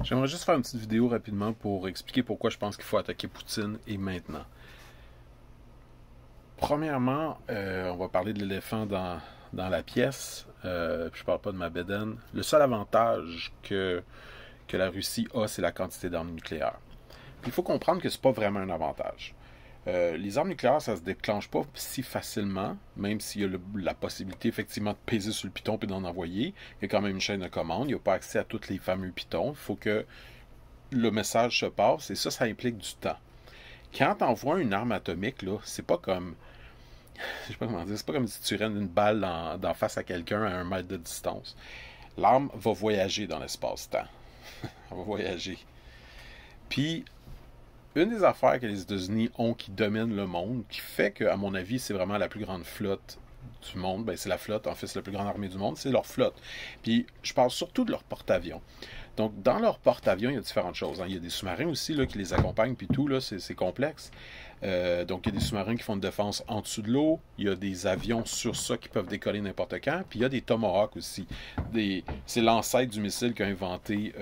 J'aimerais juste faire une petite vidéo rapidement pour expliquer pourquoi je pense qu'il faut attaquer Poutine et maintenant. Premièrement, on va parler de l'éléphant dans la pièce. Je parle pas de ma bédaine. Le seul avantage que la Russie a, c'est la quantité d'armes nucléaires. Puis il faut comprendre que c'est pas vraiment un avantage. Les armes nucléaires, ça se déclenche pas si facilement, même s'il y a la possibilité effectivement de peser sur le piton et d'en envoyer. Il y a quand même une chaîne de commande. Il n'y a pas accès à tous les fameux pitons. Il faut que le message se passe et ça implique du temps. Quand tu envoies une arme atomique, là, c'est pas comme. Je sais pas comment dire, c'est pas comme si tu rennes une balle d'en face à quelqu'un à 1 mètre de distance. L'arme va voyager dans l'espace-temps. Elle va voyager. Puis, une des affaires que les États-Unis ont qui domine le monde, qui fait que, à mon avis, c'est vraiment la plus grande flotte du monde, ben c'est la flotte, en fait, c'est la plus grande armée du monde, c'est leur flotte. Puis, je parle surtout de leur porte-avions. Donc, dans leur porte-avions, il y a différentes choses. Il y a des sous-marins aussi là, qui les accompagnent, puis tout, là, c'est complexe. Donc, il y a des sous-marins qui font une défense en dessous de l'eau. Il y a des avions sur ça qui peuvent décoller n'importe quand. Puis, il y a des Tomahawks aussi. C'est l'ancêtre du missile qu'a inventé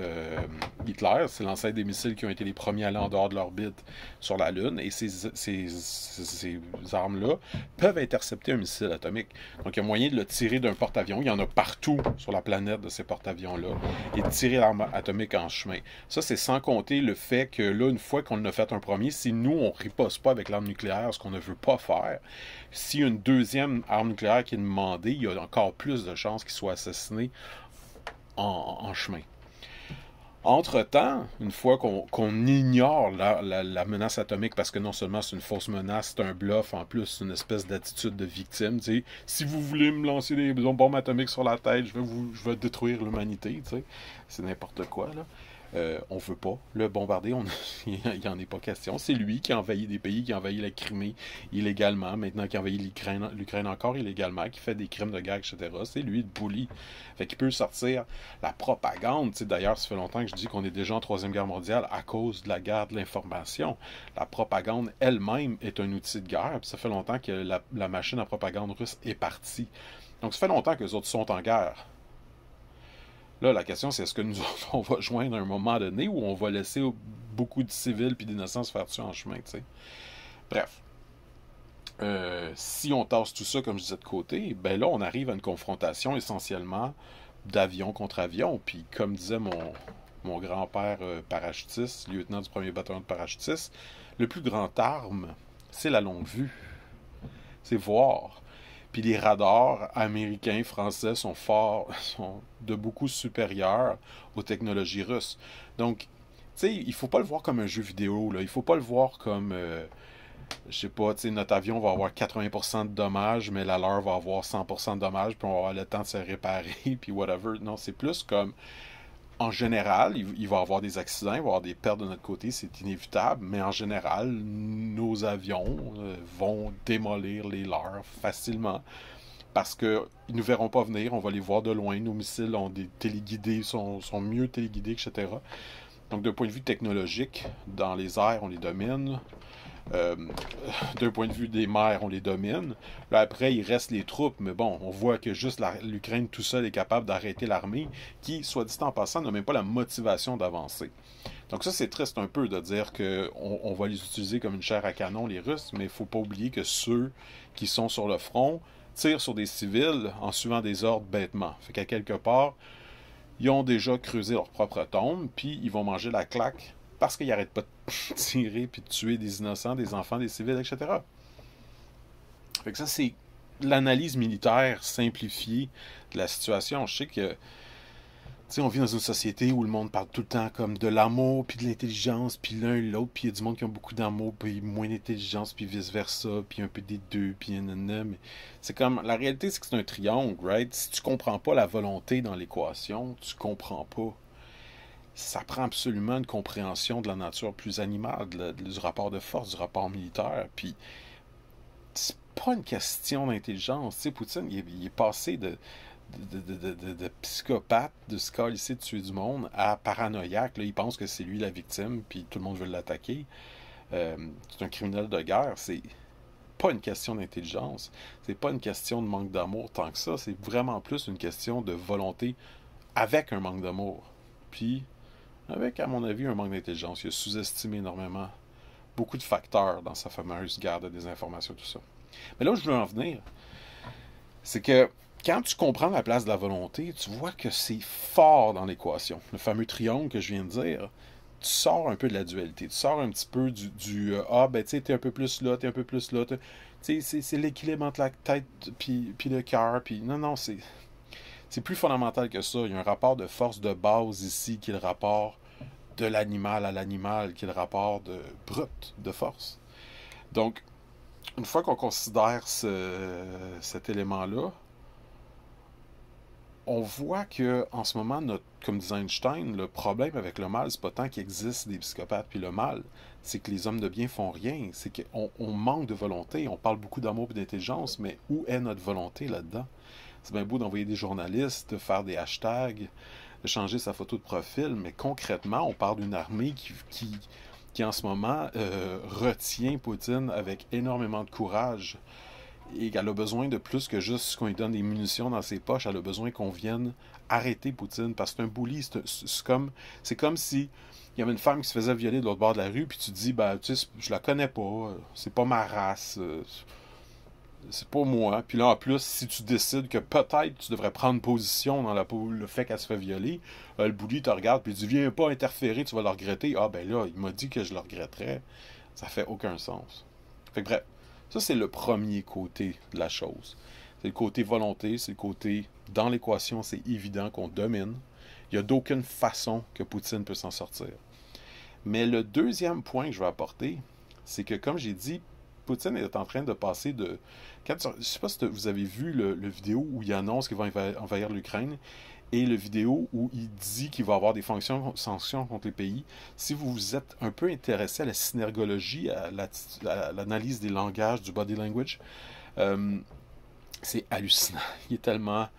Hitler. C'est l'ancêtre des missiles qui ont été les premiers à aller en dehors de l'orbite sur la Lune. Et ces armes-là peuvent intercepter un missile atomique. Donc, il y a moyen de le tirer d'un porte-avions. Il y en a partout sur la planète de ces porte-avions-là. Et de tirer l'arme atomique en chemin. Ça, c'est sans compter le fait que là, une fois qu'on en a fait un premier, si nous, on riposte pas avec l'arme nucléaire, ce qu'on ne veut pas faire, s'il y a une deuxième arme nucléaire qui est demandée, il y a encore plus de chances qu'il soit assassiné en chemin. Entre-temps, une fois qu'on ignore la menace atomique, parce que non seulement c'est une fausse menace, c'est un bluff, en plus c'est une espèce d'attitude de victime, tu sais, si vous voulez me lancer des bombes atomiques sur la tête, je vais détruire l'humanité, tu sais, c'est n'importe quoi, là. On veut pas le bombarder, il n'y en est pas question. C'est lui qui a envahi des pays, qui a envahi la Crimée illégalement, maintenant qui a envahi l'Ukraine encore illégalement, qui fait des crimes de guerre, etc. C'est lui le bully. Fait qu'il peut sortir la propagande. Tu sais, d'ailleurs, ça fait longtemps que je dis qu'on est déjà en Troisième Guerre mondiale à cause de la guerre de l'information. La propagande elle-même est un outil de guerre, puis ça fait longtemps que la machine à propagande russe est partie. Donc ça fait longtemps que les autres sont en guerre. Là, la question, c'est est-ce que nous autres, on va joindre à un moment donné ou on va laisser beaucoup de civils et d'innocents se faire tuer en chemin, tu sais. Bref. Si on tasse tout ça, comme je disais, de côté, ben là, on arrive à une confrontation essentiellement d'avion contre avion. Puis, comme disait mon grand-père parachutiste, lieutenant du 1er bataillon de parachutistes, le plus grand arme, c'est la longue vue. C'est voir. Puis les radars américains, français sont de beaucoup supérieurs aux technologies russes. Donc, tu sais, il faut pas le voir comme un jeu vidéo, là. Il faut pas le voir comme, je sais pas, tu sais, notre avion va avoir 80% de dommages, mais la leur va avoir 100% de dommages, puis on va avoir le temps de se réparer, puis whatever. Non, c'est plus comme, en général, il va y avoir des accidents, il va y avoir des pertes de notre côté, c'est inévitable, mais en général, nos avions vont démolir les leurs facilement parce qu'ils ne nous verront pas venir, on va les voir de loin, nos missiles ont des téléguidés, sont mieux téléguidés, etc. Donc d'un point de vue technologique, dans les airs, on les domine. Euh, D'un point de vue des mers, on les domine. Là, après, il reste les troupes, mais bon, on voit que juste l'Ukraine tout seul est capable d'arrêter l'armée, qui, soit dit en passant, n'a même pas la motivation d'avancer. Donc ça, c'est triste un peu de dire qu'on va les utiliser comme une chair à canon, les Russes, mais il ne faut pas oublier que ceux qui sont sur le front tirent sur des civils en suivant des ordres bêtement. Fait qu'à quelque part, ils ont déjà creusé leur propre tombe, puis ils vont manger la claque parce qu'ils n'arrêtent pas de tirer puis de tuer des innocents, des enfants, des civils, etc. Fait que ça, c'est l'analyse militaire simplifiée de la situation. Je sais que tu sais, on vit dans une société où le monde parle tout le temps comme de l'amour, puis de l'intelligence, puis l'un et l'autre, puis il y a du monde qui a beaucoup d'amour, puis moins d'intelligence, puis vice-versa, puis un peu des deux, puis nanana, mais c'est comme, la réalité, c'est que c'est un triangle, right? Si tu comprends pas la volonté dans l'équation, tu comprends pas. Ça prend absolument une compréhension de la nature plus animale, du rapport de force, du rapport militaire, puis c'est pas une question d'intelligence. Tu sais, Poutine, il est passé de psychopathe, de se calisser de tuer du monde, à paranoïaque. Là, il pense que c'est lui la victime, puis tout le monde veut l'attaquer. C'est un criminel de guerre. C'est pas une question d'intelligence. C'est pas une question de manque d'amour tant que ça. C'est vraiment plus une question de volonté avec un manque d'amour. Puis, avec, à mon avis, un manque d'intelligence. Il a sous-estimé énormément beaucoup de facteurs dans sa fameuse guerre de désinformation, tout ça. Mais là où je veux en venir, c'est que quand tu comprends la place de la volonté, tu vois que c'est fort dans l'équation. Le fameux triangle que je viens de dire, tu sors un peu de la dualité. Tu sors un petit peu ah, ben, tu sais, t'es un peu plus là, t'es un peu plus là. Tu sais, c'est l'équilibre entre la tête puis le cœur. Puis non, non, c'est plus fondamental que ça. Il y a un rapport de force de base ici qui est le rapport de l'animal à l'animal, qui est le rapport de brut, de force. Donc, une fois qu'on considère cet élément-là, on voit que en ce moment, comme disait Einstein, le problème avec le mal, c'est pas tant qu'il existe des psychopathes puis le mal, c'est que les hommes de bien font rien, c'est qu'on manque de volonté. On parle beaucoup d'amour et d'intelligence, mais où est notre volonté là-dedans? C'est bien beau d'envoyer des journalistes, de faire des hashtags, de changer sa photo de profil, mais concrètement, on parle d'une armée qui en ce moment retient Poutine avec énormément de courage et qu'elle a besoin de plus que juste qu'on lui donne des munitions dans ses poches. Elle a besoin qu'on vienne arrêter Poutine parce que c'est un bully. C'est comme si il y avait une femme qui se faisait violer de l'autre bord de la rue, puis tu te dis, ben, tu sais, je la connais pas, c'est pas ma race, c'est pas moi. Puis là, en plus, si tu décides que peut-être tu devrais prendre position dans le fait qu'elle se fait violer, le bully te regarde, puis il dit, viens pas interférer, tu vas le regretter. Ah, ben là, il m'a dit que je le regretterais. Ça fait aucun sens. Fait que bref, ça, c'est le premier côté de la chose. C'est le côté volonté, c'est le côté dans l'équation, c'est évident qu'on domine. Il n'y a d'aucune façon que Poutine peut s'en sortir. Mais le deuxième point que je veux apporter, c'est que, comme j'ai dit, Poutine est en train de passer de... je ne sais pas si vous avez vu le vidéo où il annonce qu'il va envahir l'Ukraine et le vidéo où il dit qu'il va avoir des sanctions contre les pays. Si vous vous êtes un peu intéressé à la synergologie, à l'analyse des langages, du body language, c'est hallucinant. Il est tellement...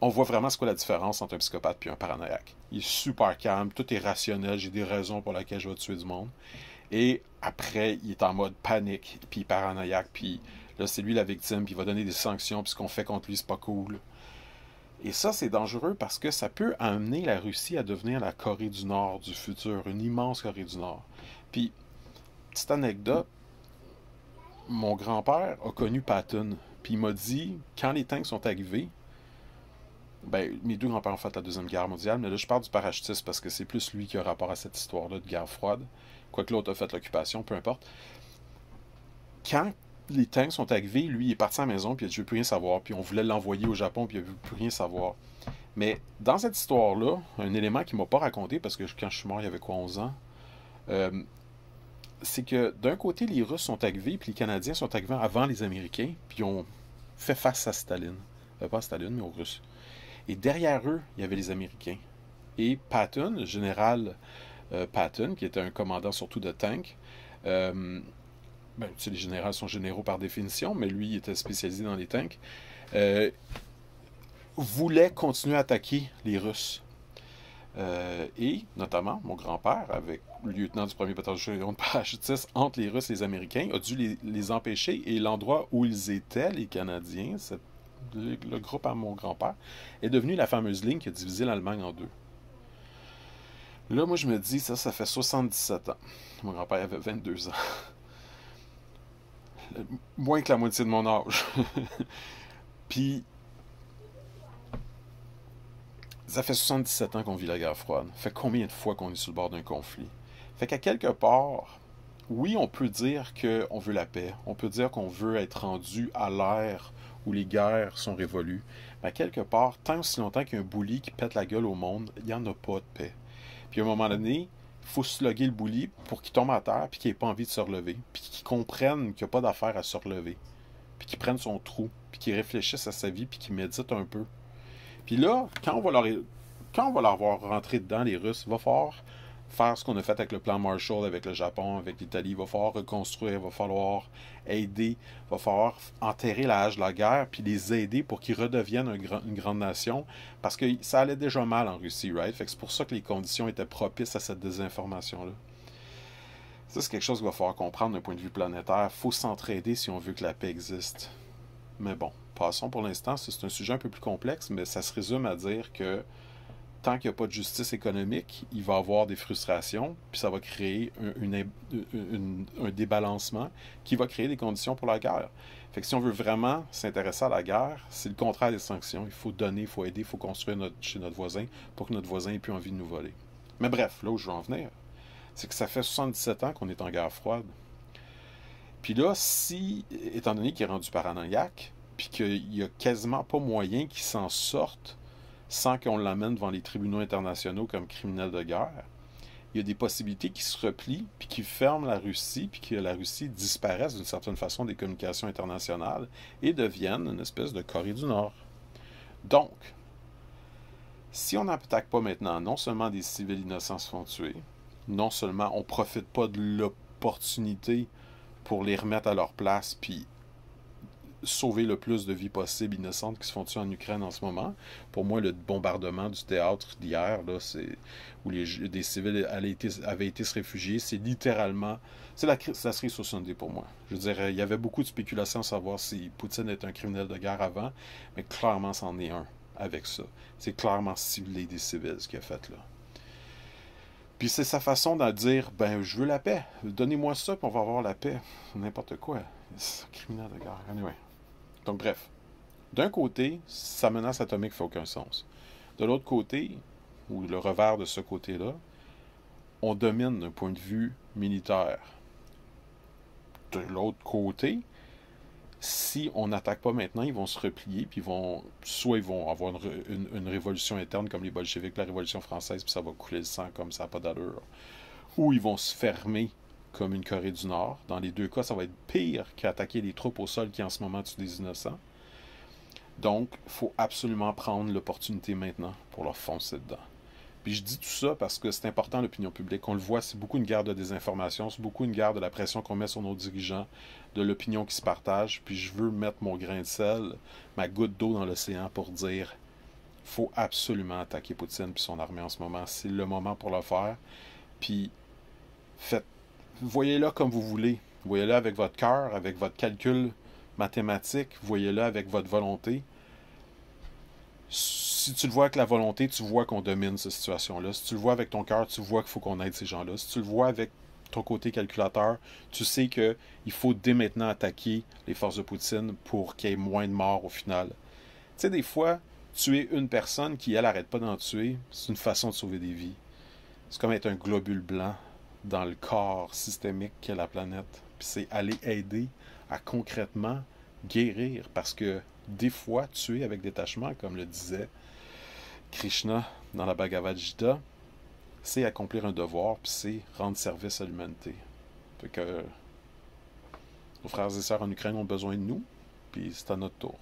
On voit vraiment ce qu'est la différence entre un psychopathe et un paranoïaque. Il est super calme, tout est rationnel, j'ai des raisons pour lesquelles je vais tuer du monde. Et après, il est en mode panique, puis paranoïaque, puis là, c'est lui la victime, puis il va donner des sanctions, puis ce qu'on fait contre lui, c'est pas cool. Et ça, c'est dangereux parce que ça peut amener la Russie à devenir la Corée du Nord du futur, une immense Corée du Nord. Puis, petite anecdote, mon grand-père a connu Patton, puis il m'a dit, quand les tanks sont arrivés, ben, mes deux grands-pères ont fait la Deuxième Guerre mondiale, mais là, je parle du parachutiste parce que c'est plus lui qui a rapport à cette histoire-là de guerre froide. Quoique l'autre a fait l'occupation, peu importe. Quand les tanks sont arrivés, lui, il est parti à la maison, puis il a dit, je veux plus rien savoir. Puis on voulait l'envoyer au Japon, puis il ne veut plus rien savoir. Mais dans cette histoire-là, un élément qu'il ne m'a pas raconté, parce que quand je suis mort, il y avait quoi, 11 ans, c'est que d'un côté, les Russes sont arrivés, puis les Canadiens sont arrivés avant les Américains, puis ils ont fait face à Staline. Pas à Staline, mais aux Russes. Et derrière eux, il y avait les Américains. Et Patton, le général Patton, qui était un commandant surtout de tanks, ben, tu sais, les généraux sont généraux par définition, mais lui, il était spécialisé dans les tanks, voulait continuer à attaquer les Russes. Et, notamment, mon grand-père, avec le lieutenant du 1er bataillon de parachutistes entre les Russes et les Américains, a dû les empêcher. Et l'endroit où ils étaient, les Canadiens, le groupe à mon grand-père, est devenu la fameuse ligne qui a divisé l'Allemagne en deux. Là, moi, je me dis, ça fait 77 ans. Mon grand-père avait 22 ans. Moins que la moitié de mon âge. Puis, ça fait 77 ans qu'on vit la guerre froide. Fait combien de fois qu'on est sur le bord d'un conflit? Fait qu'à quelque part, oui, on peut dire qu'on veut la paix. On peut dire qu'on veut être rendu à l'ère où les guerres sont révolues. Mais à quelque part, tant aussi longtemps qu'il y a un bully qui pète la gueule au monde, il n'y en a pas de paix. Puis à un moment donné, il faut slugger le bully pour qu'il tombe à terre puis qu'il n'ait pas envie de se relever. Puis qu'il comprenne qu'il n'y a pas d'affaire à se relever. Puis qu'il prenne son trou. Puis qu'il réfléchisse à sa vie puis qu'il médite un peu. Puis là, quand on va leur voir rentrer dedans, les Russes, il va falloir faire ce qu'on a fait avec le plan Marshall, avec le Japon, avec l'Italie. Il va falloir reconstruire, il va falloir aider, il va falloir enterrer la hache de la guerre, puis les aider pour qu'ils redeviennent une grande nation, parce que ça allait déjà mal en Russie, right? Fait que c'est pour ça que les conditions étaient propices à cette désinformation-là. Ça, c'est quelque chose qu'il va falloir comprendre d'un point de vue planétaire. Il faut s'entraider si on veut que la paix existe. Mais bon, passons pour l'instant. C'est un sujet un peu plus complexe, mais ça se résume à dire que tant qu'il n'y a pas de justice économique, il va y avoir des frustrations, puis ça va créer un débalancement qui va créer des conditions pour la guerre. Fait que si on veut vraiment s'intéresser à la guerre, c'est le contraire des sanctions. Il faut donner, il faut aider, il faut construire chez notre voisin pour que notre voisin ait plus envie de nous voler. Mais bref, là où je veux en venir, c'est que ça fait 77 ans qu'on est en guerre froide. Puis là, si, étant donné qu'il est rendu paranoïaque, puis qu'il n'y a quasiment pas moyen qu'il s'en sorte sans qu'on l'amène devant les tribunaux internationaux comme criminel de guerre, il y a des possibilités qui se replient, puis qui ferment la Russie, puis que la Russie disparaisse d'une certaine façon des communications internationales et devienne une espèce de Corée du Nord. Donc, si on n'attaque pas maintenant, non seulement des civils innocents se font tuer, non seulement on ne profite pas de l'opportunité pour les remettre à leur place, puis sauver le plus de vies possibles innocentes qui se font tuer en Ukraine en ce moment. Pour moi, le bombardement du théâtre d'hier, là, où des civils avaient été se réfugier, c'est littéralement... C'est la cerise sur Sunday pour moi. Je veux dire, il y avait beaucoup de spéculations à savoir si Poutine est un criminel de guerre avant, mais clairement, c'en est un avec ça. C'est clairement ciblé des civils, ce qu'il a fait là. Puis c'est sa façon de dire, ben, je veux la paix. Donnez-moi ça, puis on va avoir la paix. N'importe quoi. C'est un criminel de guerre. Anyway. Donc, bref. D'un côté, sa menace atomique fait aucun sens. De l'autre côté, ou le revers de ce côté-là, on domine d'un point de vue militaire. De l'autre côté, si on n'attaque pas maintenant, ils vont se replier, puis soit ils vont avoir une révolution interne comme les bolcheviks, la Révolution française, puis ça va couler le sang comme ça n'a pas d'allure. Ou ils vont se fermer comme une Corée du Nord. Dans les deux cas, ça va être pire qu'attaquer les troupes au sol qui en ce moment tuent des innocents. Donc, il faut absolument prendre l'opportunité maintenant pour leur foncer dedans. Puis je dis tout ça parce que c'est important l'opinion publique. On le voit, c'est beaucoup une guerre de désinformation, c'est beaucoup une guerre de la pression qu'on met sur nos dirigeants, de l'opinion qui se partage. Puis je veux mettre mon grain de sel, ma goutte d'eau dans l'océan pour dire faut absolument attaquer Poutine et son armée en ce moment. C'est le moment pour le faire. Puis voyez-le comme vous voulez. Voyez-le avec votre cœur, avec votre calcul mathématique. Voyez-le avec votre volonté. Si tu le vois avec la volonté, tu vois qu'on domine cette situation-là. Si tu le vois avec ton cœur, tu vois qu'il faut qu'on aide ces gens-là. Si tu le vois avec ton côté calculateur, tu sais qu'il faut dès maintenant attaquer les forces de Poutine pour qu'il y ait moins de morts au final. Tu sais, des fois, tuer une personne qui, elle, n'arrête pas d'en tuer, c'est une façon de sauver des vies. C'est comme être un globule blanc dans le corps systémique qu'est la planète. Puis c'est aller aider à concrètement guérir. Parce que des fois, tuer avec détachement, comme le disait Krishna dans la Bhagavad Gita, c'est accomplir un devoir, puis c'est rendre service à l'humanité. Fait que nos frères et sœurs en Ukraine ont besoin de nous, puis c'est à notre tour.